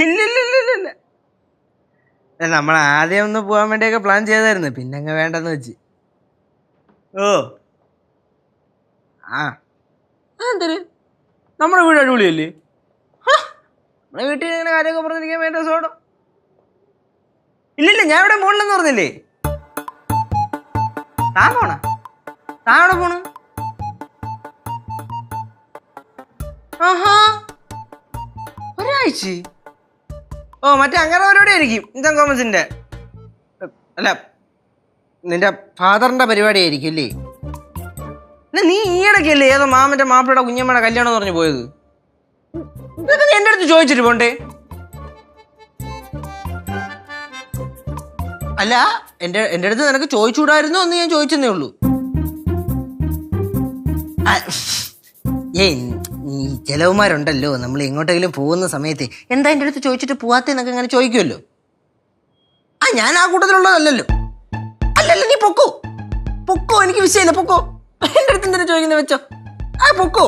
ഇല്ല. നമ്മൾ ആദ്യം ഒന്ന് പോകാൻ വേണ്ടിയൊക്കെ പ്ലാൻ ചെയ്തായിരുന്നു, പിന്നെ അങ്ങ് വേണ്ടെന്ന് വെച്ച്. ഓ ആ എന്തൊരു നമ്മുടെ വീട് അടിപൊളിയല്ലേ? നമ്മുടെ വീട്ടിൽ ഇങ്ങനെ കാര്യമൊക്കെ പറഞ്ഞിരിക്കാൻ വേണ്ട രസോടോ. ഇല്ലില്ല, ഞാൻ ഇവിടെ പോകണില്ലെന്ന് പറഞ്ഞില്ലേ. താൻ പോണ? താൻ എവിടെ പോണ്? ആഹാ, ഒരാഴ്ച? ഓ, മറ്റേ അങ്ങനെ പരിപാടി ആയിരിക്കും, ഇന്ത്യൻ കോമേഴ്സിന്റെ. അല്ല, നിന്റെ ഫാദറിന്റെ പരിപാടി ആയിരിക്കും അല്ലേ? നീ ഈയിടയ്ക്കല്ലേ ഏതോ മാമന്റെ മാപ്പിളയുടെ കുഞ്ഞമ്മയുടെ കല്യാണം എന്ന് പറഞ്ഞു പോയത്? ഇതൊക്കെ നീ എന്റെ അടുത്ത് ചോദിച്ചിട്ട് പോണ്ടേ? അല്ല, എന്റെ അടുത്ത് നിനക്ക് ചോദിച്ചുകൂടായിരുന്നോ എന്ന് ഞാൻ ചോദിച്ചെന്നേ ഉള്ളൂ. ഈ ചെലവുമാരുണ്ടല്ലോ, നമ്മൾ എങ്ങോട്ടെങ്കിലും പോകുന്ന സമയത്ത് എന്താ എൻ്റെ അടുത്ത് ചോദിച്ചിട്ട് പോവാത്തെന്നൊക്കെ ഇങ്ങനെ ചോദിക്കുമല്ലോ. ഞാൻ ആ കൂട്ടത്തിലുള്ളതല്ലല്ലോ. അല്ലല്ല, നീ പൊക്കോ, എനിക്ക് വിഷയമില്ല, പൊക്കോ. എൻ്റെ അടുത്ത് എന്തിനാ ചോദിക്കുന്നത് വെച്ചോ, പൊക്കോ.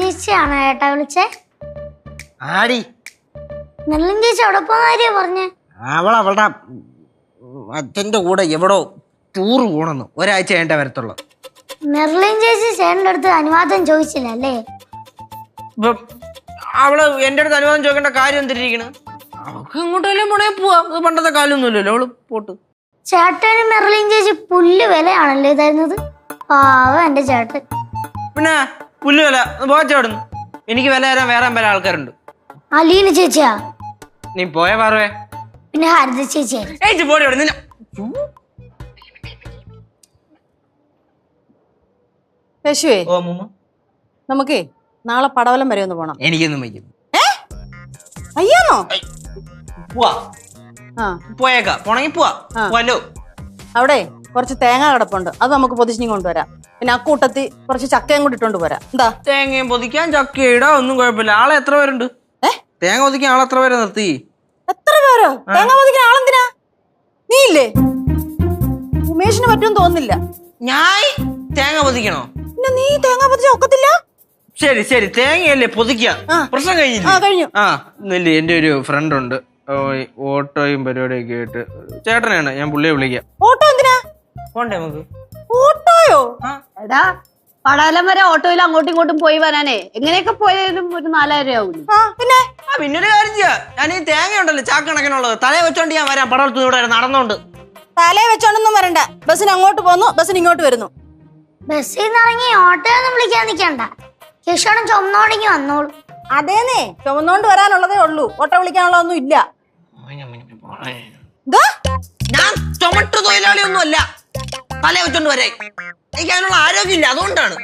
ചേച്ചിയാണോ ഏട്ടാ വിളിച്ചേ? ആടി നെല്ലും ചേച്ചി അവിടെ പോകാര്യ പറഞ്ഞേ. അവളുടെ അച്ഛൻ്റെ കൂടെ എവിടോ ടൂറ് പോണെന്ന്, ഒരാഴ്ച കഴിഞ്ഞിട്ടേ വരത്തുള്ളൂ. മെർലിൻ ചേച്ചി ചേട്ടൻ്റെ അടുത്ത് അനുവാദം ചോദിച്ചില്ല അല്ലേ? അവള് എൻ്റെ അടുത്ത് അനുവാദം ചോദിക്കേണ്ട കാര്യം എന്തിരിക്കണ്? അവൾക്ക് എങ്ങോട്ടെല്ലാം പോണേ പോവാം, പണ്ടത്തെ കാലൊന്നുമില്ലല്ലോ. അവള് പോട്ട്. ചേട്ടന് മെർലിൻ ചേച്ചി പുല്ല് വിലയാണല്ലേ തരുന്നത്? പാവം എന്റെ ചേട്ടൻ. പിന്നെ പുല്ല് വില പോച്ചവിടുന്നു. എനിക്ക് വില തരാൻ വേറെ പല ആൾക്കാരുണ്ട്. അലീന ചേച്ചിയാ? നീ പോയ പറവേ. പിന്നെ ഹരിത ചേച്ചി പോടി അവിടെ നിന്ന. യേശുവേ, നമുക്കേ നാളെ പടവലം വരെ ഒന്ന് പോണം. എനിക്കൊന്നും വയ്ക്കും. അയ്യാന്നോ? പോയേക്കാം, പോണെങ്കി പോവാല്ലോ. അവിടെ കുറച്ച് തേങ്ങ കിടപ്പുണ്ട്, അത് നമുക്ക് പൊതിച്ചിങ് കൊണ്ടുവരാം. പിന്നെ അക്കൂട്ടത്തി കുറച്ച് ചക്കയും കൂടി ഇട്ടോണ്ട് പോരാ. എന്താ? തേങ്ങയും പൊതിക്കാൻ ചക്ക ഇടാ, ഒന്നും കുഴപ്പമില്ല. ആളെ എത്ര പേരുണ്ട്? തേങ്ങ പൊതിക്കാൻ ആളെ എത്ര പേരെ നിർത്തി? എത്ര പേരോ? തേങ്ങ പൊതിക്കാൻ ആളെന്തിനാ? നീ ഇല്ലേ? ഉമേഷിന് പറ്റുമെന്ന് തോന്നുന്നില്ല. ഞാൻ തേങ്ങ പൊതിക്കണോ? പിന്നെ നീ തേങ്ങ പൊതിച്ച ഒക്കത്തില്ല. ശരി, തേങ്ങയല്ലേ പൊതിക്കാം, പ്രശ്നം കഴിഞ്ഞു. ഇല്ല, എന്റെ ഒരു ഫ്രണ്ട് ഉണ്ട്, ഓട്ടോയും പരിപാടിയൊക്കെ ആയിട്ട്. ചേട്ടനാണ്, ഞാൻ പുള്ളിയെ വിളിക്കാം. ഓട്ടോ എന്തിനാ? പോണ്ടേ നമുക്ക്? ഓട്ടോയോ? എടാ, പടവലം വരെ ഓട്ടോയിൽ അങ്ങോട്ടും ഇങ്ങോട്ടും പോയി വരാനേ എങ്ങനെയൊക്കെ പോയാലും ഒരു 4000 രൂപ ആവൂല. പിന്നൊരു കാര്യം ചെയ്യാം, ഞാൻ ഈ തേങ്ങ ഉണ്ടല്ലോ ചാക്കണക്കിനുള്ളത് തലയെ വെച്ചോണ്ട് ഞാൻ വരാം. പടവലത്ത് ഇവിടെ നടന്നോണ്ട്. തലയെ വെച്ചോണ്ടൊന്നും വരണ്ട. ബസ്സിന് അങ്ങോട്ട് പോന്നു, ബസ്സിന് ഇങ്ങോട്ട് വരുന്നു. ബസ്സിൽ നിന്ന് ഇറങ്ങി ഓട്ടോ ഒന്നും വിളിക്കാൻ നിൽക്കണ്ട, കേശോണം ചുമന്നോടെങ്കിൽ വന്നോളൂ. അതേന്നേ, ചുമന്നോണ്ട് വരാനുള്ളതേ ഉള്ളൂ, ഓട്ടോ വിളിക്കാനുള്ളതൊന്നും ഇല്ല. ഞാൻ ചുമട്ടു തൊഴിലാളിയൊന്നും അല്ല, തലയെ വെച്ചോണ്ട് വരേ. എനിക്ക് അതിനുള്ള ആരോഗ്യമില്ല, അതുകൊണ്ടാണ്.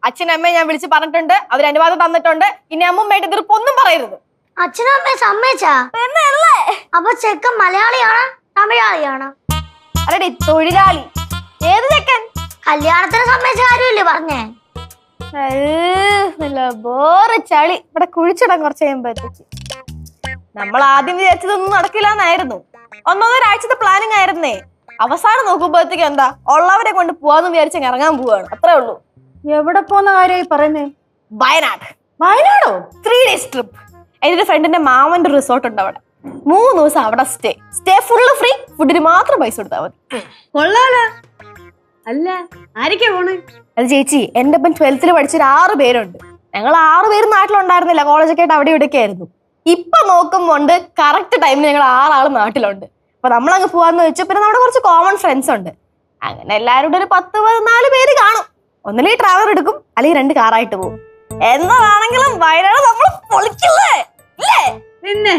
അച്ഛനും അമ്മയെ ഞാൻ വിളിച്ച് പറഞ്ഞിട്ടുണ്ട്, അവർ അനുവാദം തന്നിട്ടുണ്ട്. ഇനി അമ്മൂമ്മയായിട്ട് എതിർപ്പൊന്നും പറയരുത്. അച്ഛനും അമ്മയെ സമ്മതിച്ചാ? അപ്പൊ ചെക്കൻ മലയാളിയാണോ തമിഴാളിയാണോ? അല്ലടി, തൊഴിലാളി. ഏത് ചെക്കൻ? കല്യാണത്തിന് സമ്മതിച്ച കാര്യമില്ലേ പറഞ്ഞേ? നല്ല ബോറ് ചളി. ഇവിടെ കുഴിച്ചിടാൻ കുറച്ച് കഴിയുമ്പോഴത്തേക്ക്. നമ്മൾ ആദ്യം വിചാരിച്ചതൊന്നും നടക്കില്ലെന്നായിരുന്നു. ഒന്നൊരാഴ്ചത്തെ പ്ലാനിങ് ആയിരുന്നേ. അവസാനം നോക്കുമ്പോഴത്തേക്ക് എന്താ, ഉള്ളവരെ കൊണ്ട് പോവാന്ന് വിചാരിച്ച ഇറങ്ങാൻ പോവാണ്, അത്രേ ഉള്ളൂ. എവിടെ പോന്ന കാര്യമായി പറയുന്നേ? വയനാട്. വയനാടോ? 3 days trip. എന്റെ ഫ്രണ്ടിന്റെ മാമന്റെ റിസോർട്ട് ഉണ്ട് അവിടെ. 3 ദിവസം അവിടെ സ്റ്റേ ഫുള്ള് ഫ്രീ. ഫുഡിന് മാത്രം പൈസ കൊടുത്താൽ മതി. കൊള്ളാലോ. അല്ല, ആരൊക്കെയാ പോണേ? അത് ചേച്ചി, എന്റെ ഒപ്പം 12th പഠിച്ചൊരു 6 പേരുണ്ട്. ഞങ്ങൾ 6 പേര് നാട്ടിലുണ്ടായിരുന്നില്ല, കോളേജൊക്കെ ആയിട്ട് അവിടെ ഇവിടെയൊക്കെ ആയിരുന്നു. ഇപ്പൊ നോക്കുമ്പോണ്ട് കറക്റ്റ് ടൈമിന് ഞങ്ങൾ 6 ആള് നാട്ടിലുണ്ട്. അപ്പൊ നമ്മളങ്ങ് പോവാന്ന് വെച്ചു. പിന്നെ നമ്മുടെ കുറച്ച് കോമൺ ഫ്രണ്ട്സ് ഉണ്ട്. അങ്ങനെ എല്ലാവരും ഒരു 10-14 പേര് കാണും. ഒന്നില്ലെങ്കിൽ ട്രാവലർ എടുക്കും, അല്ലെങ്കിൽ 2 കാറായിട്ട് പോകും. എന്നതാണെങ്കിലും വയനാട് നമ്മൾ പൊളിക്കില്ലേ? പിന്നെ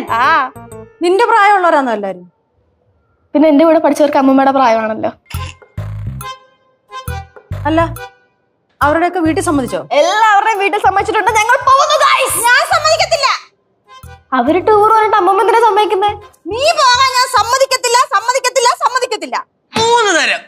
നിന്റെ പ്രായമുള്ളവരാണോ എല്ലാരും? പിന്നെ എന്റെ കൂടെ പഠിച്ചവർക്ക് അമ്മമ്മയുടെ പ്രായമാണല്ലോ. അല്ല, അവരുടെയൊക്കെ വീട്ടിൽ സമ്മതിച്ചോ? എല്ലാവരുടെയും വീട്ടിൽ സമ്മതിച്ചിട്ടുണ്ട്. ഞങ്ങൾ പോകുന്നു ഗൈസ്. ഞാൻ സമ്മതിക്കത്തില്ല. അവര് ടൂർ പറഞ്ഞിട്ട് അമ്മമ്മ എന്തിനാ സമ്മതിക്കുന്നേ? നീ പോകാൻ ഞാൻ സമ്മതിക്കത്തില്ല. 3 തരം.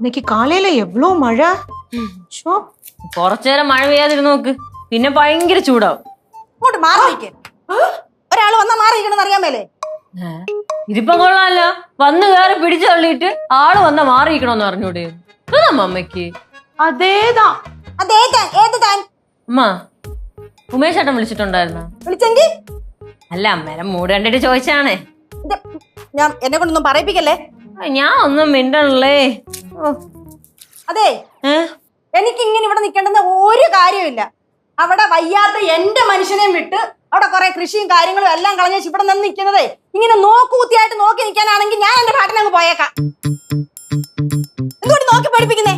இன்னைக்கு காலையில எவ்வளவு மழை. ஷோ. കുറച്ചേരം മഴ പെയ്യാതിരുന്ന് നോക്ക്, പിന്നെ ഭയങ്കര ചൂടാവും. ഇങ്ങോട്ട് മാറി നിൽക്ക്. ഒരാൾ വന്നാ മാറിയിരിക്കണമെന്ന് അറിയാൻ മേലേ. ഇതിപ്പം കൊള്ളാമല്ലോ, വന്ന് കയറി പിടിച്ചു തള്ളിയിട്ട് ആള് വന്നാ മാറിയിരിക്കണോന്ന് പറഞ്ഞൂടെ അമ്മയ്ക്ക്? അതേதான். ഏത് താൻ? അമ്മ ഉമേഷ് ചേട്ടൻ വിളിച്ചിട്ടുണ്ടായിരുന്ന? വിളിച്ചെങ്കി അല്ല, അമ്മേനെ മൂട് കണ്ടിട്ട് ചോദിച്ചാണേ. ഞാൻ എന്നെ കൊണ്ടൊന്നും പറയിപ്പിക്കല്ലേ. ഞാൻ ഒന്നും മിണ്ടണല്ലേ. അതെ, എനിക്ക് ഇങ്ങനെ ഇവിടെ നിൽക്കേണ്ടെന്ന് ഒരു കാര്യമില്ല. അവിടെ വയ്യാത്ത എന്റെ മനുഷ്യനെയും വിട്ട് അവിടെ കുറെ കൃഷിയും കാര്യങ്ങളും എല്ലാം കളഞ്ഞ ഇവിടെ നിന്ന് നിൽക്കുന്നതേ ഇങ്ങനെ നോക്കുകുത്തിയായിട്ട് നോക്കി നിൽക്കാനാണെങ്കിൽ ഞാൻ എന്റെ പാട്ടിനങ്ങ് പോയേക്കാം. എന്തുകൊണ്ട് നോക്കി പഠിപ്പിക്കുന്നേ?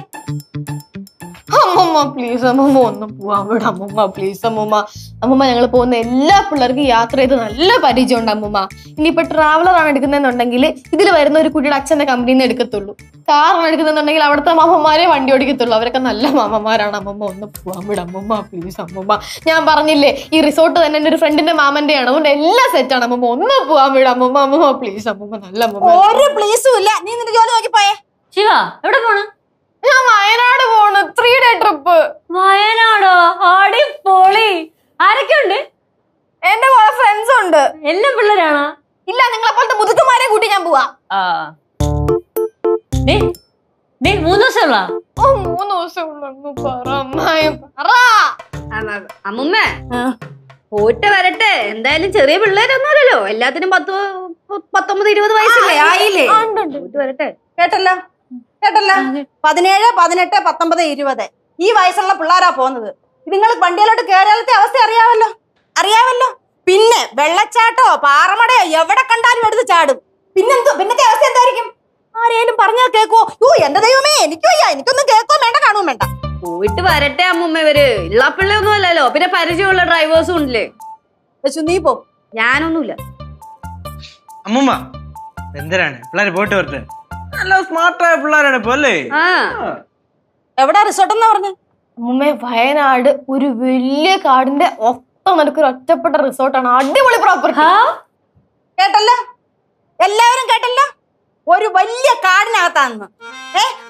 അമ്മമ്മ പ്ലീസ് അമ്മമ്മ ഒന്ന് പോവാൻ വിട അമ്മമ്മ പ്ലീസ് അമ്മമ്മ. അമ്മമ്മ ഞങ്ങൾ പോകുന്ന എല്ലാ പിള്ളേർക്കും യാത്ര ചെയ്ത് നല്ല പരിചയമുണ്ട് അമ്മമ്മ. ഇനിയിപ്പോ ട്രാവലർ ആണ് എടുക്കുന്നതെന്നുണ്ടെങ്കിൽ ഇതിൽ വരുന്ന ഒരു കുട്ടിയുടെ അച്ഛന്റെ കമ്പനിയിൽ നിന്ന് എടുക്കത്തുള്ളൂ. കാറാണ് എടുക്കുന്നുണ്ടെങ്കിൽ അവിടുത്തെ മാമന്മാരെ വണ്ടി ഓടിക്കത്തുള്ളൂ. അവരൊക്കെ നല്ല മാമന്മാരാണ്. അമ്മമ്മ ഒന്ന് പോവാൻ വിട അമ്മമ്മ പ്ലീസ് അമ്മമ്മ. ഞാൻ പറഞ്ഞില്ലേ ഈ റിസോർട്ട് തന്നെ എന്റെ ഒരു ഫ്രണ്ടിന്റെ മാമന്റെയാണ്, അതുകൊണ്ട് എല്ലാം സെറ്റാണ് അമ്മമ്മ. ഒന്ന് പോവാൻ വിട അമ്മമ്മ. അമ്മമ്മ പ്ലീസ് അമ്മമ്മ, നല്ല അമ്മമ്മ. ഒരു പ്ലീസും ഇല്ല. നീ നിന്റെ ജോലി നോക്കി പോയേ. ശിവ എവിടെ പോണ്? ഞാൻ വയനാട് പോണ്, 3 day ട്രിപ്പ്. വയനാടോ? അടിപൊളി. ആരൊക്കെ ഉണ്ട്? എന്റെ കുറെ ഫ്രണ്ട്സ് ഉണ്ട്. എല്ലാ പിള്ളേരാണോ? ഇല്ല, നിങ്ങളെപ്പോലത്തെ മുതുക്കന്മാരെ കൂട്ടി ഞാൻ പോവാ. 3 ദിവസമുള്ള? ഓ 3 ദിവസം ഉള്ളു. പറ അമ്മായി പറ. അമ്മുമ്മ പോയിട്ട് വരട്ടെ. എന്തായാലും ചെറിയ പിള്ളേരൊന്നുമല്ലല്ലോ, എല്ലാത്തിനും 19-20 വയസ്സല്ലേ ആയില്ലേ. പോയിട്ട് വരട്ടെ. കേട്ടല്ലോ 17, 18, 19, 20 ഈ വയസ്സുള്ള പിള്ളേരാ പോകുന്നത്. നിങ്ങൾ വണ്ടിയിലോട്ട് കയറിയാലത്തെ അവസ്ഥ അറിയാമല്ലോ. പിന്നെ വെള്ളച്ചാട്ടോ പാറമടയോ എവിടെ കണ്ടാലും എടുത്ത് ചാടും. പിന്നത്തെ അവസ്ഥ എന്തായിരിക്കും? ആരേലും പറഞ്ഞാൽ കേക്കോ? എന്റെ ദൈവമേ, എനിക്കൊന്നും കേക്കോ വേണ്ട, കാണുകയും വേണ്ട. പോയിട്ട് വരട്ടെ അമ്മുമ്മ. ഇവര് ഉള്ള പിള്ളയൊന്നും അല്ലല്ലോ, പിന്നെ പരിചയമുള്ള ഡ്രൈവേഴ്സും ഉണ്ടല്ലേ. നീ പോ, ഞാനൊന്നുമില്ല. അമ്മൂമ്മ എന്തിനാണ് പിള്ളേര് പോയിട്ട് വരട്ടെ. നല്ല സ്മാർട്ടായ പിള്ളേരാണ് ഇപ്പൊ അല്ലേ? എവിടാ റിസോർട്ട് എന്നാ പറഞ്ഞ? അമ്മൂമ്മ വയനാട് ഒരു വലിയ കാടിന്റെ ഒത്ത നടക്കൊരു ഒറ്റപ്പെട്ട റിസോർട്ടാണ്. അടിപൊളി പ്രോപ്പർട്ടി. കേട്ടല്ലോ, എല്ലാവരും കേട്ടല്ലോ. ഒരു വലിയ കാടിനകത്താന്ന്.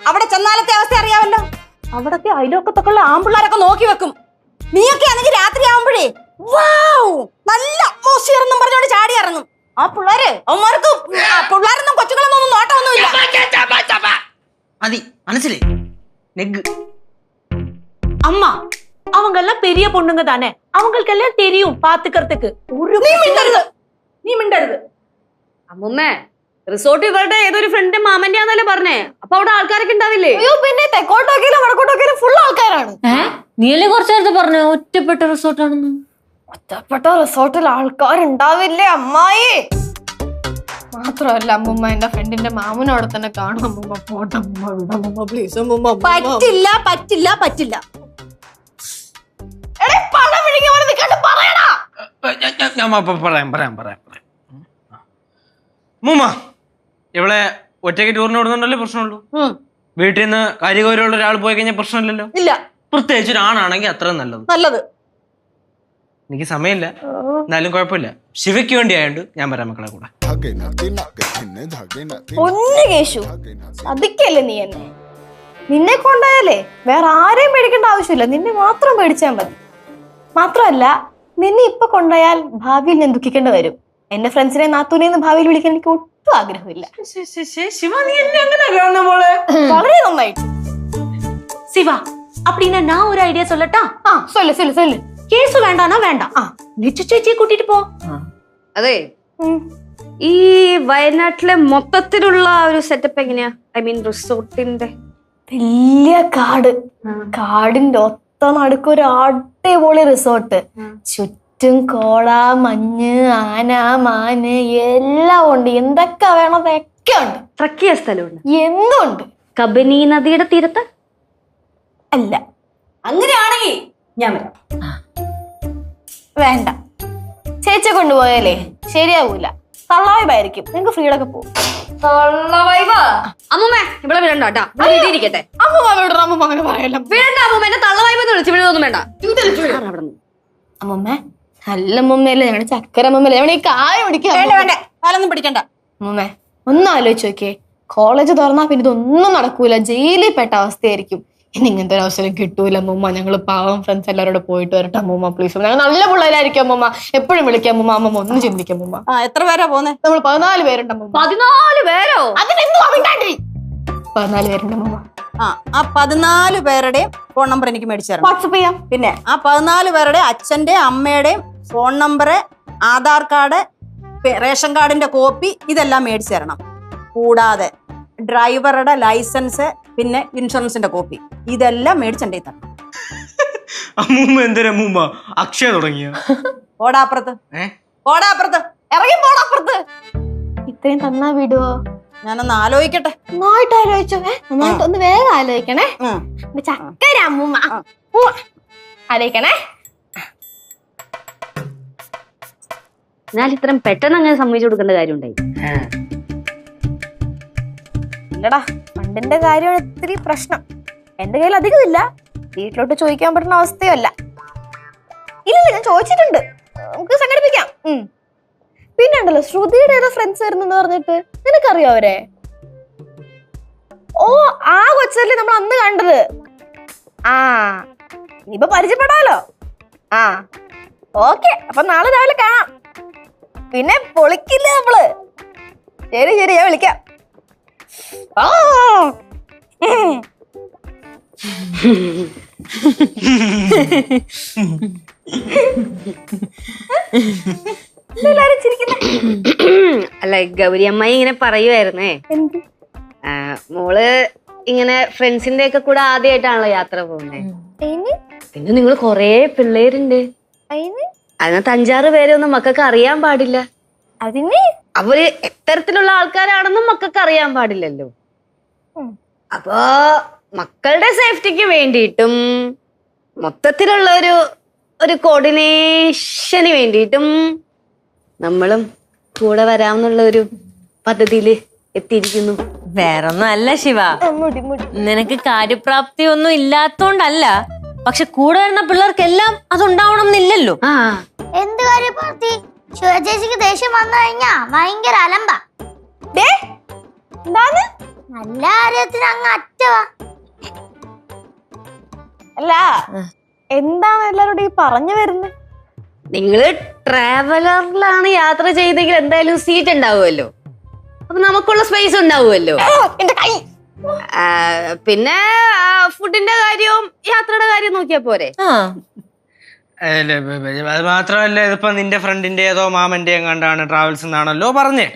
അവിടെ ചെന്നാലത്തെ അവസ്ഥ അറിയാമല്ലോ. അവിടത്തെ അയലോക്കത്തൊക്കെ ഉള്ള ആമ്പിള്ളാരൊക്കെ നോക്കി വെക്കും. നീയൊക്കെ ആണെങ്കിൽ രാത്രി ആവുമ്പോഴേ നല്ല അറ്റ്മോസ്ഫിയർ എന്നും പറഞ്ഞോണ്ട് ചാടി ഇറങ്ങും. ആ പിള്ളേര് അവന്മാർക്ക് പിള്ളേരൊന്നും കൊച്ചുങ്ങളൊന്നും നോട്ടമൊന്നുമില്ല. മതി, മനസ്സിലേ നെഗ്. அம்மா அவங்க எல்லாம் பெரிய பொண்ணுங்க தானே, அவங்களுக்கு எல்லாம் தெரியும் பாத்துக்கிறதுக்கு. നീ മിണ്ടരുത്. അമ്മുമ്മ റിസോർട്ട് ഇവരുടെ ഏതൊരു ഫ്രണ്ട് മാമന്റെ ആന്നല്ലേ പറഞ്ഞേ. അപ്പൊ അവിടെ ആൾക്കാരൊക്കെ ഉണ്ടാവില്ലേ? അയ്യോ പിന്നെ തെക്കോട്ടോക്കിയാലും വടക്കോട്ടോക്കിയാലും ഫുൾ ആൾക്കാരാണ്. നീയല്ലേ കുറച്ചു നേരത്തെ പറഞ്ഞു ഒറ്റപ്പെട്ട റിസോർട്ടാണെന്ന്? ഒറ്റപ്പെട്ട റിസോർട്ടിൽ ആൾക്കാരുണ്ടാവില്ലേ അമ്മായി? മാത്രമല്ല അമ്മൂമ്മ എന്റെ ഫ്രണ്ടിന്റെ മാമനോടെ തന്നെ കാണും. അമ്മൂമ്മ പോട്ടെ അമ്മൂമ്മ പ്ലീസ് അമ്മൂമ്മ. പറ്റില്ല. ഞാൻ പറയാം. മൂമ്മ ഇവളെ ഒറ്റയ്ക്ക് ടൂറിന് വിടുന്നുണ്ടല്ലേ പ്രശ്നമുള്ളൂ. വീട്ടിൽ നിന്ന് കാര്യഗൗരവമുള്ള ഒരാൾ പോയി കഴിഞ്ഞാൽ പ്രശ്നമില്ലല്ലോ. ഇല്ല, പ്രത്യേകിച്ച് ഒരാണാണെങ്കിൽ അത്രയും നല്ലത്. എനിക്ക് സമയമില്ല, എന്നാലും കുഴപ്പമില്ല. ശിവയ്ക്ക് വേണ്ടി ആയോണ്ട് ഞാൻ വരാം മക്കളെ കൂടെ. ഒന്ന് കേശു അതിക്കല്ലേ നീ എന്നെ. നിന്നെ കൊണ്ടായാലേ വേറെ ആരെയും പേടിക്കേണ്ട ആവശ്യമില്ല, നിന്നെ മാത്രം പേടിച്ചാൽ മതി. മാത്രമല്ല നിന്നെ ഇപ്പൊ കൊണ്ടുപോയാൽ ഭാവിയിൽ ഞാൻ ദുഃഖിക്കേണ്ടി വരും. എന്റെ ഫ്രണ്ട്സിനെ നാത്തൂനെന്ന് ഭാവിയിൽ വിളിക്കാൻ എനിക്ക് ഒട്ടും ആഗ്രഹമില്ല. ശിവ നീ എന്നെ എങ്ങനെ കാണുന്ന പോലെ? വളരെ നന്നായിട്ട്. சிவா அப்படின்னா நான் ஒரு ஐடியா சொல்லட்டா? சொல்லு. கேசு வேண்டானா வேண்டாம், நிச்சு ചേച്ചിയെ കൂട്ടിട്ട് പോ. അതെ, ഈ വയനാട്ടിലെ മൊത്തത്തിലുള്ള ഒരു സെറ്റപ്പ് എങ്ങനെയാ? ഐ മീൻ റിസോർട്ടിന്റെ. വലിയ കാടിന്റെ ഒത്ത നടുക്കൊരു അടിപൊളി റിസോർട്ട്. ചുറ്റും കോട, മഞ്ഞ്, ആന, മാന് എല്ലാം ഉണ്ട്. എന്തൊക്കെ വേണം അതൊക്കെ ഉണ്ട്. ട്രക്ക് ചെയ്യാൻ സ്ഥലമുണ്ട്. എന്തുണ്ട്? കബനി നദിയുടെ തീരത്ത് അല്ല. അങ്ങനെയാണെങ്കിൽ ഞാൻ വരാം. വേണ്ട, ചേച്ചിയെ കൊണ്ടുപോയാലേ ശരിയാവൂല. തള്ളാവായിരിക്കും. നിങ്ങൾക്ക് ഫ്രീഡൊക്കെ പോകും. അമ്മൂമ്മ ഇവിടെ വിടണ്ട കേട്ടാ, ഇരിക്കട്ടെ. അമ്മൂമ്മ അങ്ങനെ പറയല്ല. വിടണ്ട അമ്മൂമ്മ, എന്നെ തള്ളവായ്പ വിളിച്ച് വിടുന്നൊന്നും വേണ്ട. അമ്മൂമ്മ നല്ല അമ്മൂമ്മയല്ലേ, ഞങ്ങളുടെ ചക്കര അമ്മൂമ്മല്ലേ, ഞങ്ങളുടെ ഈ കായ പിടിക്കാൻ. വേണ്ട, കാലൊന്നും പിടിക്കണ്ട. അമ്മൂമ്മ ഒന്ന് ആലോചിച്ച് നോക്കിയേ, കോളേജ് തുറന്നാ പിന്നെ ഇതൊന്നും നടക്കൂല, ജയിലിൽ പെട്ട അവസ്ഥയായിരിക്കും. ഇനി ഇങ്ങനത്തെ ഒരു അവസരം കിട്ടൂല അമ്മൂമ്മ, ഞങ്ങൾ പാവം ഫ്രണ്ട്സ് എല്ലാവരോട് പോയിട്ട് വരട്ടെ അമ്മൂമ്മ പ്ലീസ്. ഞങ്ങൾ നല്ല പിള്ളേരായിരിക്കും അമ്മൂമ്മ, എപ്പോഴും വിളിക്കാം അമ്മൂമ്മ. അമ്മമ്മ ഒന്ന് ചിന്തിക്കും അമ്മൂമ്മ. എത്ര പേരാ പോന്നെ? നമ്മൾ 14 പേരുണ്ട് അമ്മൂമ്മ. 14 പേരോ? അതിനെന്തുവാ മിണ്ടാണ്ടി? 14 പേരുണ്ട് അമ്മൂമ്മ. ആ 14 പേരുടെയും ഫോൺ നമ്പർ എനിക്ക് മേടിച്ചു തരണം. വാട്സപ്പ് ചെയ്യാം. പിന്നെ ആ 14 പേരുടെ അച്ഛന്റെയും അമ്മയുടെയും phone number, Aadhaar card, ration കാർഡിന്റെ കോപ്പി ഇതെല്ലാം മേടിച്ചു തരണം. കൂടാതെ ഡ്രൈവറുടെ ലൈസൻസ്, പിന്നെ ഇൻഷുറൻസിന്റെ കോപ്പി, ഇതെല്ലാം മേടിച്ചെന്റെ തരണം. അമ്മൂമ്മ എന്തിനമ്മൂമ്മ അക്ഷയ തുടങ്ങിയ? ഓടാപ്പുറത്ത് ഇറങ്ങി പോടാപ്പുറത്ത്. ഇത്രയും തന്നാ വിടുവോ? ഞാനൊന്ന് ആലോചിക്കട്ടെ. നന്നായിട്ട് ആലോചിച്ചോ. നന്നായിട്ട് ഒന്ന് വേഗം ആലോചിക്കണേ. ചക്കര അമ്മൂമ്മ ആലോചിക്കണേ. എന്നാൽ ഇത്രയും പെട്ടെന്ന് അങ്ങനെ സമ്മതിച്ചു കൊടുക്കേണ്ട കാര്യം ഉണ്ടായി? ഇല്ലടാ, ഫണ്ടിന്റെ കാര്യമാണ് ഇത്തിരി പ്രശ്നം. എന്റെ കയ്യിൽ അധികം ഇല്ല, വീട്ടിലോട്ട് ചോദിക്കാൻ പറ്റുന്ന അവസ്ഥയല്ല. ഇല്ല, ഞാൻ ചോദിച്ചിട്ടുണ്ട്, നമുക്ക് സംഘടിപ്പിക്കാം. പിന്നെ ഉണ്ടല്ലോ, ശ്രുതിയുടെ ഏതോ ഫ്രണ്ട്സ് വരുന്നെന്ന് പറഞ്ഞിട്ട്, നിനക്കറിയോ അവരെ? ഓ, ആ കൊച്ചല്ലേ നമ്മൾ അന്ന് കണ്ടത്. ആ, ഇനിയിപ്പൊ പരിചയപ്പെടാലോ. ആ ഓക്കെ, അപ്പൊ നാളെ രാവിലെ കാണാം. പിന്നെ പൊളിക്കില്ലേ നമ്മള്? ശരി ശരി, ഞാൻ വിളിക്കാം. അല്ല, ഗൗരി അമ്മായി ഇങ്ങനെ പറയുമായിരുന്നേ, മോള് ഇങ്ങനെ ഫ്രണ്ട്സിന്റെ ഒക്കെ കൂടെ ആദ്യമായിട്ടാണല്ലോ യാത്ര പോകുന്നത്. പിന്നെ നിങ്ങൾ കൊറേ പിള്ളേരുണ്ട്, അതിനകത്ത് 5-6 പേരെ ഒന്നും മക്കൾക്ക് അറിയാൻ പാടില്ല. അവര് എത്തരത്തിലുള്ള ആൾക്കാരാണെന്നും മക്കൾക്ക് അറിയാൻ പാടില്ലല്ലോ. അപ്പൊ മക്കളുടെ സേഫ്റ്റിക്ക് വേണ്ടിയിട്ടും മൊത്തത്തിലുള്ള ഒരു കോർഡിനേഷന് വേണ്ടിയിട്ടും നമ്മളും കൂടെ വരാമെന്നുള്ള ഒരു പദ്ധതിയില് എത്തിയിരിക്കുന്നു. വേറൊന്നും അല്ല ശിവ, നിനക്ക് കാര്യപ്രാപ്തി ഒന്നും ഇല്ലാത്തോണ്ടല്ല, പക്ഷെ കൂടെ വരുന്ന പിള്ളേർക്കെല്ലാം അതുണ്ടാവണം എന്നില്ലല്ലോ. എന്ത് കാര്യപ്രാപ്തി? ശിവചേച്ചിക്ക് ദേഷ്യം വന്നു കഴിഞ്ഞാ ഭയങ്കര അലമ്പ. നല്ല കാര്യത്തിന് അങ്ങ് അറ്റവാ. അല്ല, എന്താണ് എല്ലാരോടും ഈ പറഞ്ഞു വരുന്നത്? നിങ്ങള് ട്രാവലറിലാണ് യാത്ര ചെയ്തെങ്കിൽ എന്തായാലും സീറ്റ് ഉണ്ടാവുമല്ലോ, അപ്പൊ നമുക്കുള്ള സ്പേസ് ഉണ്ടാവുമല്ലോ. പിന്നെ ഫുഡിന്റെ കാര്യവും യാത്രയുടെ കാര്യവും നോക്കിയാ പോരെ? അത് മാത്രമല്ല, ഇതിപ്പോ നിന്റെ ഫ്രണ്ടിന്റെ ഏതോ മാമന്റെ എങ്ങാണ്ടാണ് ട്രാവൽസ് എന്നാണല്ലോ പറഞ്ഞേ.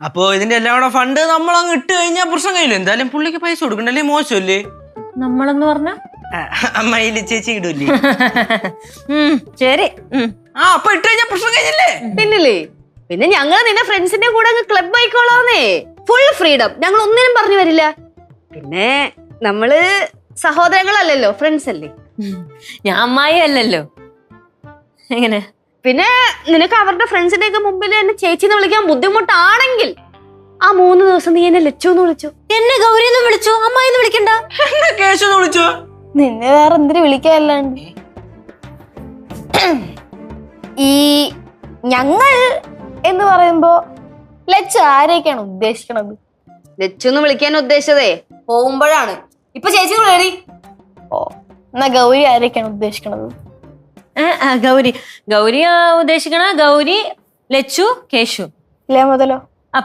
അപ്പൊ ഇതിന്റെ എല്ലാം കൂടെ ഫണ്ട് നമ്മളങ്ങ് ഇട്ട് കഴിഞ്ഞാൽ പ്രശ്നം കഴിയില്ല. എന്തായാലും പുള്ളിക്ക് പൈസ കൊടുക്കണ്ടല്ലേ? മോശമല്ലേ? നമ്മളെന്ന് പറഞ്ഞ അമ്മയില് ചേച്ചി ഇടൂല്ലേ? ശരി. അപ്പൊ ഇട്ട് കഴിഞ്ഞാൽ പ്രശ്നം കഴിഞ്ഞല്ലേ? പിന്നില്ലേ, പിന്നെ ഞങ്ങൾ നിന്റെ ഫ്രണ്ട്സിന്റെ കൂടെ അങ്ങ് ക്ലബ് ആയിക്കോളാന്നേ. ഫുൾ ഫ്രീഡം, ഞങ്ങൾ ഒന്നിനും പറഞ്ഞു വരില്ല. പിന്നെ നമ്മള് സഹോദരങ്ങളല്ലല്ലോ, ഫ്രണ്ട്സ് അല്ലേ. ഞാൻ അമ്മായി അല്ലല്ലോ. എങ്ങനെ? പിന്നെ നിനക്ക് അവരുടെ ഫ്രണ്ട്സിന്റെ ഒക്കെ മുമ്പിൽ എന്നെ ചേച്ചിന്ന് വിളിക്കാൻ ബുദ്ധിമുട്ടാണെങ്കിൽ ആ 3 ദിവസം നീ എന്നെ ലച്ചുന്ന് വിളിച്ചു. എന്നെ ഗൗരിന്ന് വിളിച്ചു, അമ്മായിന്ന് വിളിക്കണ്ട. എന്നെ കേശുന്ന് വിളിച്ചോ? നിന്നെ വേറെ എന്തിനു വിളിക്കാല്ലാണ്ട്. ഈ ഞങ്ങൾ എന്ന് പറയുമ്പോ ലച്ചു ആരെയൊക്കെയാണ് ഉദ്ദേശിക്കണത്? ലച്ചുന്ന് വിളിക്കാൻ ഉദ്ദേശിച്ചതേ പോകുമ്പോഴാണ്. ഇപ്പൊ ചേച്ചി കയറി. ഓ, എന്നാ ഗൗരി ആരെയൊക്കെയാണ് ഉദ്ദേശിക്കണത്? ഗൗരി ഉദ്ദേശിക്കണ ഗൗരി, ലച്ചു, കേശു. ഇല്ലേ മുതലോ?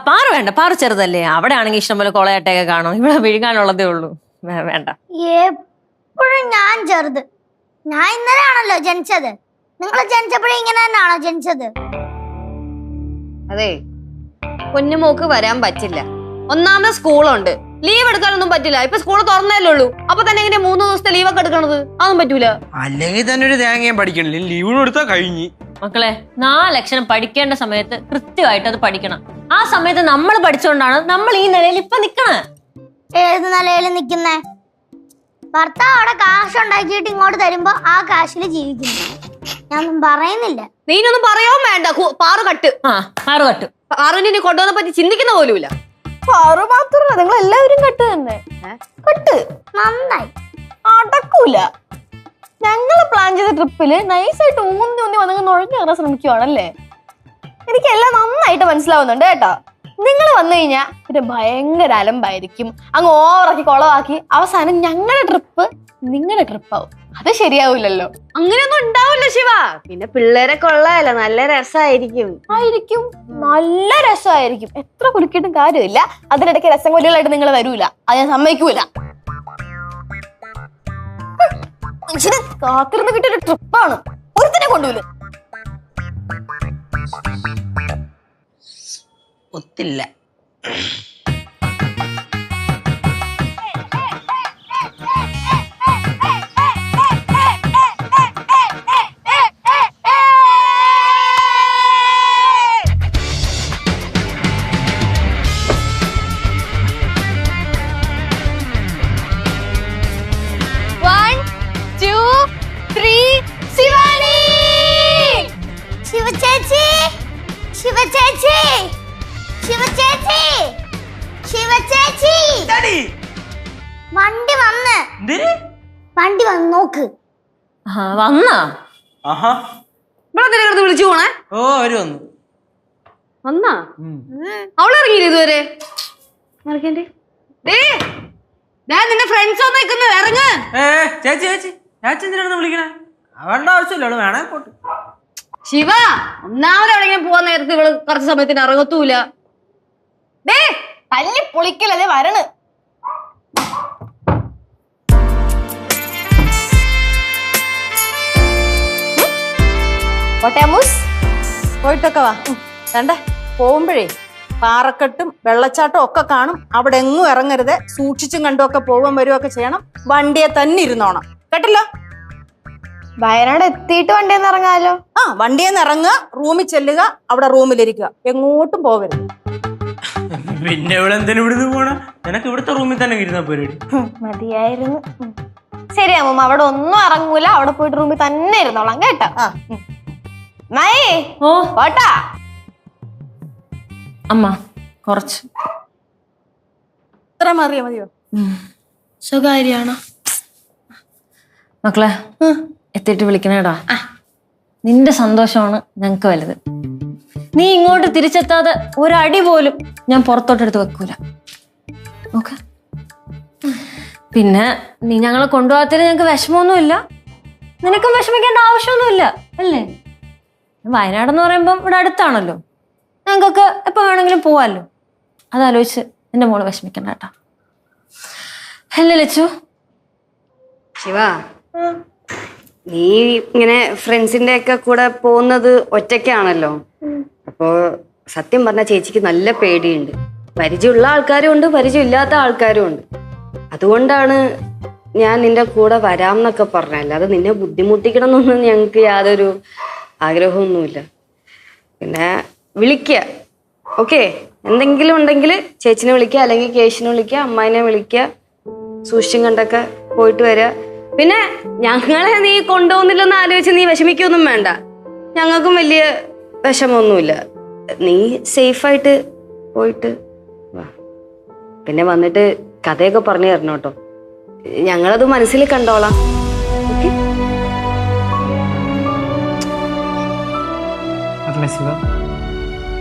പാറ വേണ്ട, പാറ ചെറുതല്ലേ. അവിടെ ആണെങ്കിൽ ഇഷ്ടംപോലെ കൊളയാട്ടയൊക്കെ കാണും, ഇവിടെ വിഴുകാനുള്ളതേ ഉള്ളൂ. വേണ്ട. എപ്പോഴും ഞാൻ ചെറുത്. ഞാൻ ഇന്നലെ ആണല്ലോ ജനിച്ചത്. നിങ്ങൾ ജനിച്ചപ്പോഴും ഇങ്ങനെ തന്നെയാണോ ജനിച്ചത്? അതെ, കുഞ്ഞുമോക്ക് വരാൻ പറ്റില്ല. ഒന്നാമത് സ്കൂളുണ്ട്, ലീവ് എടുക്കാനൊന്നും പറ്റില്ല. ഇപ്പൊ സ്കൂൾ തുറന്നല്ലേ ഉള്ളൂ, അപ്പൊ തന്നെ എങ്ങനെ 3 ദിവസത്തെ ലീവൊക്കെ എടുക്കണത്? അതൊന്നും പറ്റൂല. അല്ലെങ്കിൽ തന്നെ ഒരു തേങ്ങയും പഠിക്കണില്ല, ലീവ് എടുത്താ കഴിഞ്ഞു. മക്കളെ, 4 അക്ഷരം പഠിക്കേണ്ട സമയത്ത് കൃത്യമായിട്ട് അത് പഠിക്കണം. ആ സമയത്ത് നമ്മൾ പഠിച്ചുകൊണ്ടാണ് നമ്മൾ ഈ നിലയിൽ ഇപ്പൊ നിക്കണേ. ഏത് നിലയിൽ നിക്കുന്നേ? ഭർത്താവ് അവിടെ കാശ് ഉണ്ടാക്കിയിട്ട് ഇങ്ങോട്ട് തരുമ്പോ ആ കാശില് ജീവിക്കുന്നു. ഞാനൊന്നും പറയുന്നില്ല. നീനൊന്നും പറയാൻ വേണ്ട. പാറു കട്ട്. പാറു കട്ട്. പാറുവിനെ കൊണ്ടുവന്നെ പറ്റി ചിന്തിക്കുന്ന പോലുമില്ല. പാറു മാത്രല്ല, നിങ്ങൾ എല്ലാവരും കട്ട് തന്നെ. കട്ട് നന്നായി അടക്കൂല. ഞങ്ങള് പ്ലാൻ ചെയ്ത ട്രിപ്പില് നൈസായിട്ട് ഊന്നി വന്നങ്ങ് നുഴഞ്ഞു കയറാൻ ശ്രമിക്കുവാണല്ലേ? എനിക്കെല്ലാം നന്നായിട്ട് മനസ്സിലാവുന്നുണ്ട് കേട്ടോ. നിങ്ങൾ വന്നു കഴിഞ്ഞാൽ പിന്നെ ഭയങ്കര അലമ്പായിരിക്കും, അങ്ങ് ഓവറാക്കി കുളവാക്കി അവസാനം ഞങ്ങളുടെ ട്രിപ്പ് നിങ്ങളുടെ ട്രിപ്പാവും. അത് ശരിയാവില്ലല്ലോ. അങ്ങനെയൊന്നും ഉണ്ടാവില്ല ശിവ. പിന്നെ പിള്ളേരെ കൊള്ളാലോ, നല്ല രസമായിരിക്കും. ആയിരിക്കും, നല്ല രസമായിരിക്കും. എത്ര കുലുക്കിയിട്ടും കാര്യമില്ല. അതിനിടയ്ക്ക് രസം കൊല്ലുകളായിട്ട് നിങ്ങൾ വരൂല, അത് ഞാൻ സമ്മതിക്കൂല. മനുഷ്യന് കാത്തിരുന്ന് കിട്ടിയൊരു ട്രിപ്പാണ്, ഒരുത്തിനെ കൊണ്ടുപോലും ഒത്തില്ല. വണ്ടി വന്ന് നോക്ക്. വന്നാ ഇവിടെ വിളിച്ചു പോണേ? ഓ അവര് വന്നു. വന്നാ അവളിറങ്ങിയില്ല ഇതുവരെ? നിന്റെ ഫ്രണ്ട്സ് ഒന്നും നിൽക്കുന്നു, ഇറങ്ങ്. ചേച്ചി ചേച്ചി ചേച്ചി എന്തിനാണ് വിളിക്കണേ? അവളുടെ ആവശ്യമില്ല, അവള് വേണേ പോട്ട്. ശിവ, ഒന്നാമത് എവിടെയെങ്കിലും പോവാൻ നേരത്തെ ഇവള് കുറച്ച് സമയത്തിന് ഇറങ്ങത്തൂല. തല്ലി പൊളിക്കലതേ വരണ്. പോയിട്ടൊക്കെ വാ. കണ്ടേ, പോകുമ്പോഴേ പാറക്കെട്ടും വെള്ളച്ചാട്ടം ഒക്കെ കാണും. അവിടെ എങ്ങും ഇറങ്ങരുത്. സൂക്ഷിച്ചും കണ്ടുമൊക്കെ പോവാൻ വരുമൊക്കെ ചെയ്യണം. വണ്ടിയെ തന്നെ ഇരുന്നോണം, കേട്ടല്ലോ? വയനാട് എത്തിയിട്ട് വണ്ടിയിൽ ഇറങ്ങാലോ. വണ്ടിയിൽ നിന്ന് ഇറങ്ങുക, റൂമിൽ ചെല്ലുക, അവിടെ റൂമിലിരിക്കുക, എങ്ങോട്ടും പോകരുത്. പിന്നെ ഇവിടെ എന്തിനാ ഇവിടുന്ന് പോണ? നിനക്ക് ഇവിടുത്തെ റൂമിൽ തന്നെ ഇരുന്ന പരിപാടി മതിയായിരുന്നു. ശരി അമ്മ, അവിടെ ഒന്നും ഇറങ്ങൂല, അവിടെ പോയിട്ട് റൂമിൽ തന്നെ ഇരുന്നോളാം കേട്ടോ. ഓ പോട്ടാ അമ്മ, കുറച്ച് ഇത്ര മാറിയാ മതിയോ? സ്വകാര്യാണോ മക്കളെ? എത്തിയിട്ട് വിളിക്കണേടാ. നിന്റെ സന്തോഷമാണ് ഞങ്ങക്ക് വലുത്. നീ ഇങ്ങോട്ട് തിരിച്ചെത്താതെ ഒരടി പോലും ഞാൻ പുറത്തോട്ടെടുത്ത് വെക്കൂല. ഓക്കെ? പിന്നെ നീ ഞങ്ങളെ കൊണ്ടുപോകാത്തതിൽ ഞങ്ങക്ക് വിഷമമൊന്നുമില്ല, നിനക്കും വിഷമിക്കേണ്ട ആവശ്യമൊന്നുമില്ല അല്ലേ? വയനാടെന്ന് പറയുമ്പം ഇവിടെ അടുത്താണല്ലോ, ഞങ്ങൾക്കൊക്കെ എപ്പോ വേണമെങ്കിലും പോവാല്ലോ. അതാലോചിച്ച് എന്റെ മോള് വിഷമിക്കണ്ട കേട്ടോ. അല്ലേ ലച്ചു? ശിവ, നീ ഇങ്ങനെ ഫ്രണ്ട്സിന്റെ ഒക്കെ കൂടെ പോകുന്നത് ഒറ്റയ്ക്കാണല്ലോ. അപ്പോ സത്യം പറഞ്ഞ ചേച്ചിക്ക് നല്ല പേടിയുണ്ട്. പരിചയമുള്ള ആൾക്കാരും ഉണ്ട്, പരിചയമില്ലാത്ത ആൾക്കാരും ഉണ്ട്. അതുകൊണ്ടാണ് ഞാൻ നിന്റെ കൂടെ വരാം എന്നൊക്കെ പറഞ്ഞ. അല്ലാതെ നിന്നെ ബുദ്ധിമുട്ടിക്കണം എന്നൊന്നും ഞങ്ങൾക്ക് യാതൊരു ആഗ്രഹമൊന്നുമില്ല. പിന്നെ വിളിക്കുക, ഓക്കെ? എന്തെങ്കിലും ഉണ്ടെങ്കിൽ ചേച്ചിനെ വിളിക്കുക, അല്ലെങ്കിൽ കേശിനെ വിളിക്കുക, അമ്മായിനെ വിളിക്കുക, സൂക്ഷിച്ചും കണ്ടൊക്കെ പോയിട്ട് വരിക. പിന്നെ ഞങ്ങളെ നീ കൊണ്ടുപോകുന്നില്ലെന്ന് ആലോചിച്ച് നീ വിഷമിക്കൊന്നും വേണ്ട, ഞങ്ങൾക്കും വലിയ വിഷമമൊന്നുമില്ല. നീ സേഫായിട്ട് പോയിട്ട് വാ. പിന്നെ വന്നിട്ട് കഥയൊക്കെ പറഞ്ഞു തരണം കേട്ടോ, ഞങ്ങളത് മനസ്സിൽ കണ്ടോളാം. ഓക്കെ?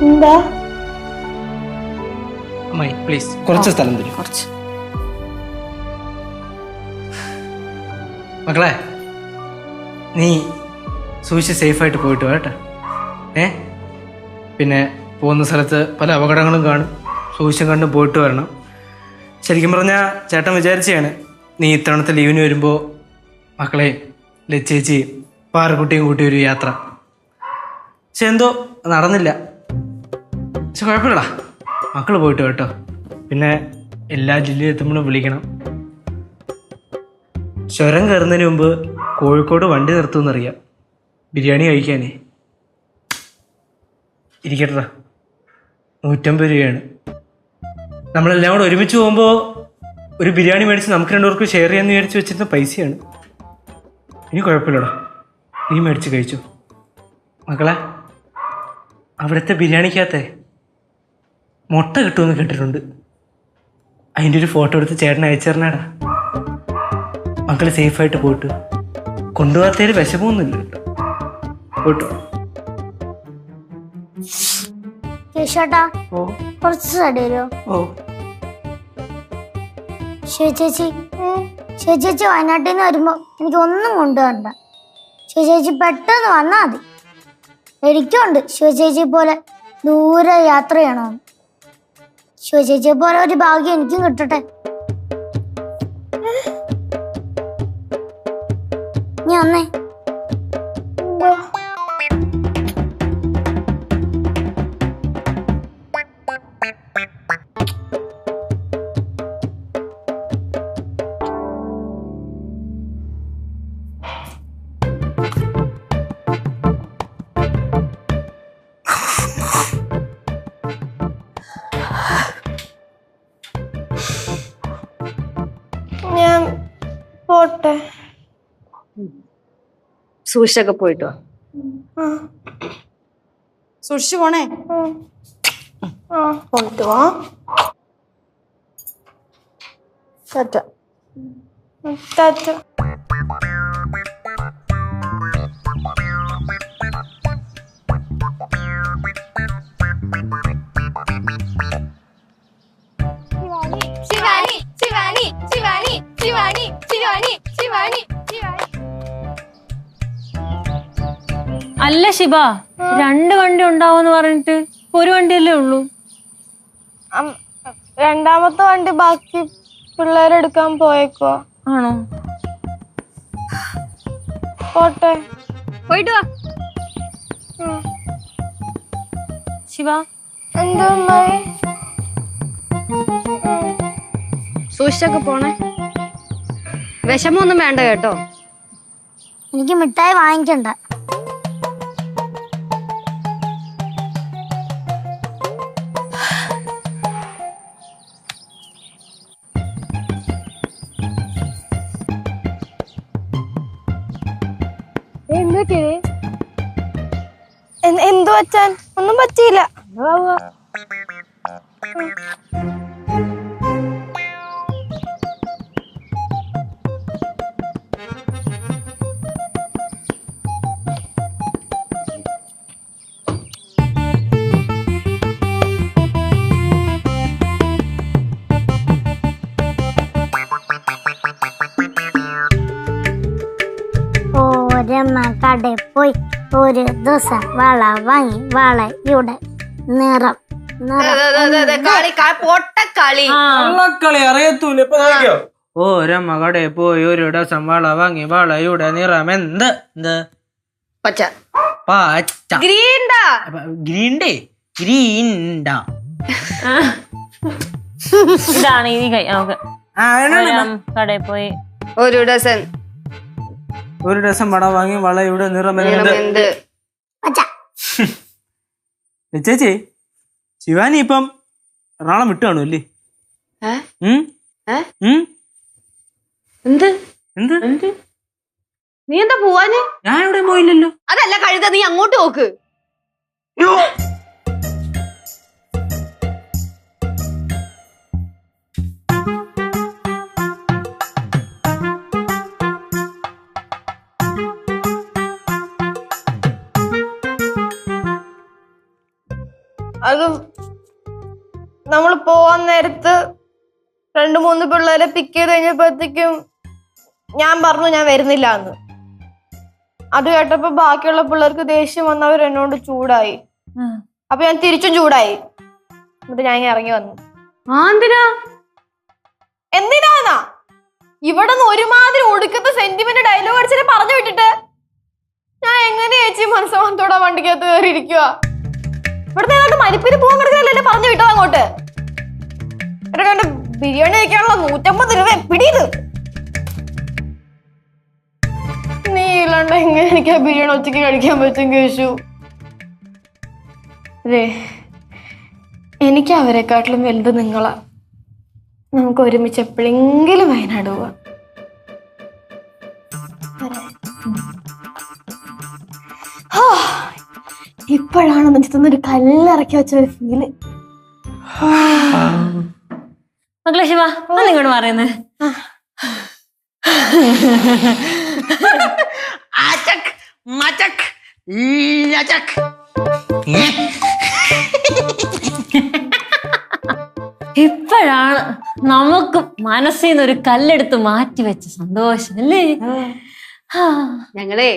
എന്താ അമ്മായി പ്ലീസ് കുറച്ച് സ്ഥലം തരും. കുറച്ച് മക്കളെ, നീ സൂക്ഷിച്ച് സേഫായിട്ട് പോയിട്ട് വേട്ടെ. പിന്നെ പോകുന്ന സ്ഥലത്ത് പല അപകടങ്ങളും കാണും, സൂക്ഷിച്ചും കണ്ടും പോയിട്ട് വരണം. ശരിക്കും പറഞ്ഞാൽ ചേട്ടൻ വിചാരിച്ചാണ് നീ ഇത്തവണത്തെ ലീവിന് വരുമ്പോൾ മക്കളെ ലച്ചേച്ചിയും പാറക്കുട്ടിയും കൂട്ടി ഒരു യാത്ര. പക്ഷെ എന്തോ നടന്നില്ല. പക്ഷെ കുഴപ്പമില്ലടാ, മക്കൾ പോയിട്ട് കേട്ടോ. പിന്നെ എല്ലാ ജില്ലയിൽ എത്തുമ്പോഴും വിളിക്കണം. ചുരം കയറുന്നതിന് മുമ്പ് കോഴിക്കോട് വണ്ടി നിർത്തുമെന്നറിയാം, ബിരിയാണി കഴിക്കാനേ. ഇരിക്കട്ടാ, 150 രൂപയാണ്. നമ്മളെല്ലാം കൂടെ ഒരുമിച്ച് പോകുമ്പോൾ ഒരു ബിരിയാണി മേടിച്ച് നമുക്ക് രണ്ടുപേർക്ക് ഷെയർ ചെയ്യാമെന്ന് വിചാരിച്ച് വെച്ചിരുന്ന പൈസയാണ്. ഇനി കുഴപ്പമില്ലടാ, നീ മേടിച്ച് കഴിച്ചു. മക്കളെ, അവിടുത്തെ ബിരിയാണിക്കകത്തെ മുട്ട കിട്ടുമെന്ന് കേട്ടിട്ടുണ്ട്. അതിൻ്റെ ഒരു ഫോട്ടോ എടുത്ത് ചേട്ടൻ അയച്ചു തരണേടാ. മക്കള് സേഫായിട്ട് പോയിട്ട്, കൊണ്ടുപോകാത്തതിൽ വിഷമമൊന്നുമില്ല കേട്ടോ. പോട്ടോ. കേശോട്ടാ, ഓ കുറച്ച് സൈഡ് വരുമോ? ഓ ചേച്ചി ചേച്ചി വയനാട്ടിൽ നിന്ന് വരുമ്പോ എനിക്ക് ഒന്നും കൊണ്ടുവരണ്ട. ചേച്ചി പെട്ടെന്ന് വന്നാ മതി. എനിക്കുണ്ട് ശിവചേച്ചിയെ പോലെ ദൂരെ യാത്ര ചെയ്യണമെന്ന്. ശിവചേച്ചിയെ പോലെ ഒരു ഭാഗ്യം എനിക്കും കിട്ടട്ടെ. നീ വന്നേ. ഞാൻ പോട്ടെ. സൂക്ഷിച്ചൊക്കെ പോയിട്ട് വാ. സൂക്ഷിച്ചു പോണേ. പോയിട്ട് വാ. ടാറ്റ. ടാറ്റ. ശിവാനി ശിവാനി ശിവാനി ശിവാനി ശിവാനി ശിവാനി ശിവാനി. അല്ല ശിവ, 2 വണ്ടി ഉണ്ടാവുമെന്ന് പറഞ്ഞിട്ട് ഒരു വണ്ടിയല്ലേ ഉള്ളൂ. രണ്ടാമത്തെ വണ്ടി ബാക്കി പിള്ളേരെടുക്കാൻ പോയേക്കോ? ആണോ? പോട്ടെ. പോയിട്ട് വാ. ശിവ, എന്താ അമ്മായി? സൂക്ഷിച്ചൊക്കെ പോണേ. വിഷമൊന്നും വേണ്ട കേട്ടോ. എനിക്ക് മിഠായി വാങ്ങിക്കണ്ട. എന്തു വച്ചാൻ? ഒന്നും പറ്റിയില്ല. ഒരമ്മ കടയിൽ പോയി ഒരു ദിവസം വള വാങ്ങി. വളയുടെ നിറം പൊട്ടക്കളി കള്ളക്കളി അറിയത്തൂല. ഇപ്പൊ നോക്കിയോ? ഒരമ്മ കടയിൽ പോയി ഒരു ദിവസം വള വാങ്ങി. വളയുടെ നിറം എന്ത്? എന്ത്? പച്ച. പച്ച. ഗ്രീൻഡാ. ഗ്രീൻഡേ? ഗ്രീൻഡാ. ഇതാണ് ഈ കൈ. നമുക്ക് കടയിൽ പോയി ഒരു ഡസൻ. ഒരു ദിവസം വള വാങ്ങി. വളയുടെ നിറം എന്ത്? ചേച്ചി, ശിവാനി ഇപ്പം എറണാകുളം വിട്ടു കാണുമല്ലേ? എന്ത്? എന്ത്? നീ എന്താ പോവാന്? ഞാൻ ഇവിടെ പോയില്ലല്ലോ. അതല്ല കഴുത, നീ അങ്ങോട്ട് നോക്ക്. അത് നമ്മൾ പോവാൻ നേരത്ത് 2-3 പിള്ളേരെ പിക്ക് ചെയ്ത് കഴിഞ്ഞപ്പോഴത്തേക്കും ഞാൻ പറഞ്ഞു ഞാൻ വരുന്നില്ല എന്ന്. അത് കേട്ടപ്പോ ബാക്കിയുള്ള പിള്ളേർക്ക് ദേഷ്യം വന്നവർ എന്നോട് ചൂടായി. അപ്പൊ ഞാൻ തിരിച്ചും ചൂടായി. എന്നിട്ട് ഞാൻ ഇങ്ങനെ ഇറങ്ങി വന്നു. എന്തിനാന്നാ ഇവിടെ നിന്ന് ഒരുമാതിരി ഒടുക്കത്തെ സെന്റിമെന്റ് ഡയലോഗ് അടിച്ചിട്ട് പറഞ്ഞു വിട്ടിട്ട് ഞാൻ എങ്ങനെ ചേച്ചി മനസ്സമാനത്തോടെ വണ്ടിക്കകത്ത് കയറിയിരിക്കുക? ഇവിടുത്തെ ഏതാണ്ട് മരിപ്പിന് പോകാൻ കിടക്കാനല്ലേ പറഞ്ഞു വിട്ടോ അങ്ങോട്ട്. എന്നിട്ട് ബിരിയാണി കഴിക്കാനുള്ള 150 രൂപ പിടിയത്. നീ ഇല്ലാണ്ട് എങ്ങനെ എനിക്ക് ആ ബിരിയാണി ഒറ്റയ്ക്ക് കഴിക്കാൻ പറ്റും കേശു? എനിക്ക് അവരെക്കാട്ടിലും വലുത് നിങ്ങളാ. നമുക്ക് ഒരുമിച്ച് എപ്പോഴെങ്കിലും വയനാട് പോവാം. ഇപ്പോഴാണ് നെഞ്ചത്തുനിന്നൊരു കല്ലിറക്കി വെച്ച ഒരു ഫീല്. മക്കളെ ശിവ, നിങ്ങോട്ട് പറയുന്നത് ഇപ്പോഴാണ് നമുക്ക് മനസ്സിൽ നിന്ന് ഒരു കല്ലെടുത്ത് മാറ്റി വെച്ച സന്തോഷം അല്ലേ? ഞങ്ങളെ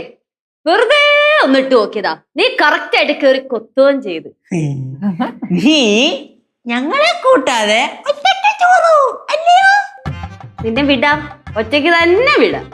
വെറുതെ ഒന്നിട്ട് നോക്കിയതാ, നീ കറക്റ്റ് ആയിട്ട് കേറി കൊത്തുകയും ചെയ്ത്. നീ ഞങ്ങളെ കൂട്ടാതെ ഒറ്റയ്ക്ക് ചോറു അല്ലയോ? നിന്നെ വിടാം, ഒറ്റയ്ക്ക് തന്നെ വിടാം.